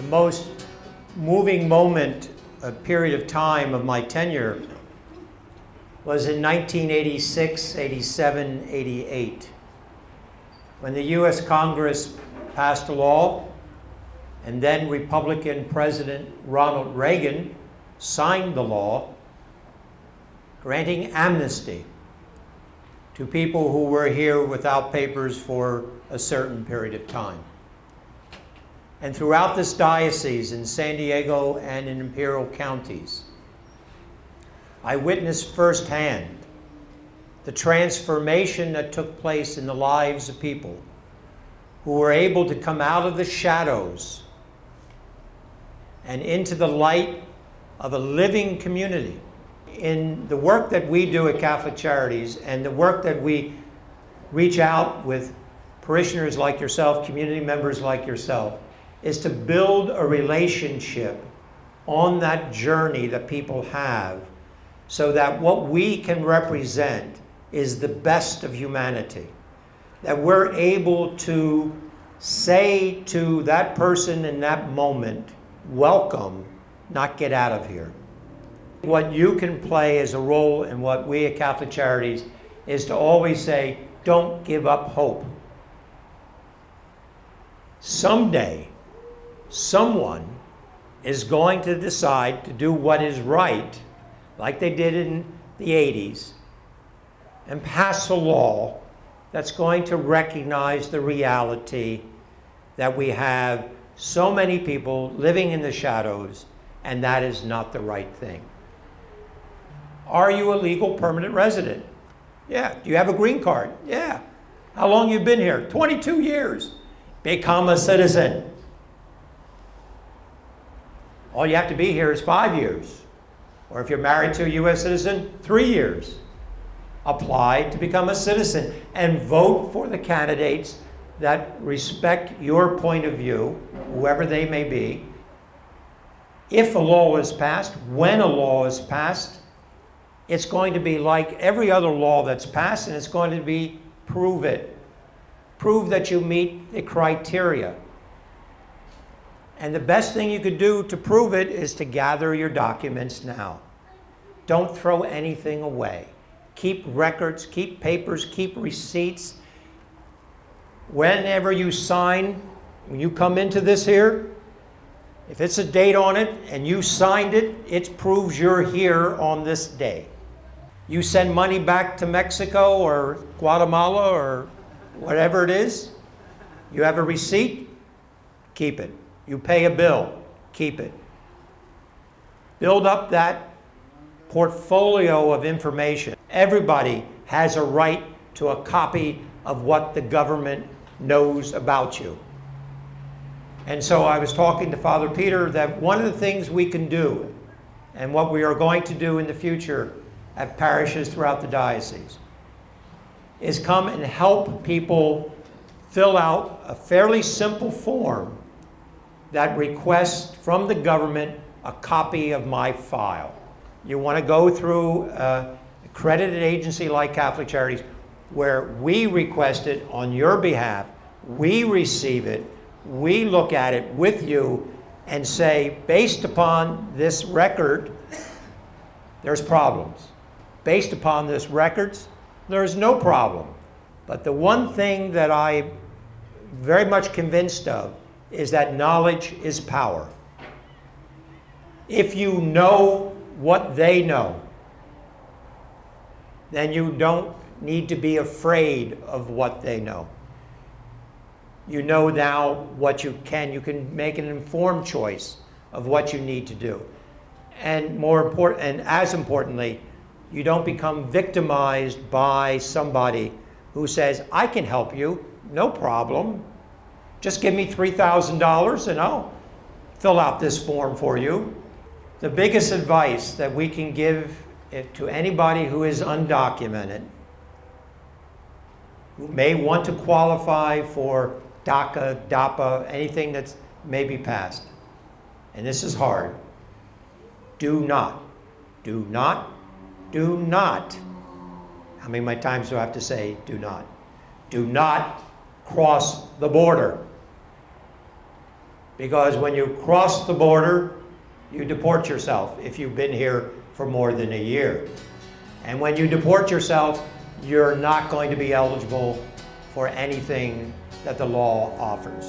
most moving moment, a period of time of my tenure was in 1986, 87, 88, when the US Congress passed a law, and then Republican President Ronald Reagan signed the law granting amnesty to people who were here without papers for a certain period of time. And throughout this diocese in San Diego and in Imperial counties, I witnessed firsthand the transformation that took place in the lives of people who were able to come out of the shadows and into the light of a living community. In the work that we do at Catholic Charities and the work that we reach out with parishioners like yourself, community members like yourself, is to build a relationship on that journey that people have so that what we can represent is the best of humanity. That we're able to say to that person in that moment, welcome, not get out of here. What you can play as a role in what we at Catholic Charities is to always say, don't give up hope. Someday, someone is going to decide to do what is right, like they did in the 80s, and pass a law that's going to recognize the reality that we have so many people living in the shadows, and that is not the right thing. Are you a legal permanent resident? Yeah. Do you have a green card? Yeah. How long you been here? 22 years. Become a citizen. All you have to be here is 5 years. Or if you're married to a U.S. citizen, 3 years. Apply to become a citizen and vote for the candidates that respect your point of view, whoever they may be. If a law is passed, when a law is passed, it's going to be like every other law that's passed, and it's going to be prove it. Prove that you meet the criteria. And the best thing you could do to prove it is to gather your documents now. Don't throw anything away. Keep records, keep papers, keep receipts. Whenever you sign, when you come into this here, if it's a date on it and you signed it, it proves you're here on this day. You send money back to Mexico or Guatemala or whatever it is, you have a receipt, keep it. You pay a bill, keep it. Build up that portfolio of information. Everybody has a right to a copy of what the government knows about you. And so I was talking to Father Peter that one of the things we can do, and what we are going to do in the future at parishes throughout the diocese, is come and help people fill out a fairly simple form that requests from the government a copy of my file. You want to go through an accredited agency like Catholic Charities, where we request it on your behalf, we receive it, we look at it with you and say, based upon this record, there's problems. Based upon this records, there's no problem. But the one thing that I'm very much convinced of is that knowledge is power. If you know what they know, then you don't need to be afraid of what they know. You know now what you can make an informed choice of what you need to do. And more important, and as importantly, you don't become victimized by somebody who says, I can help you, no problem. Just give me $3,000 and I'll fill out this form for you. The biggest advice that we can give to anybody who is undocumented, who may want to qualify for DACA, DAPA, anything that's maybe passed, and this is hard, do not, how many times do I have to say do not? Do not cross the border. Because when you cross the border, you deport yourself if you've been here for more than a year. And when you deport yourself, you're not going to be eligible for anything that the law offers.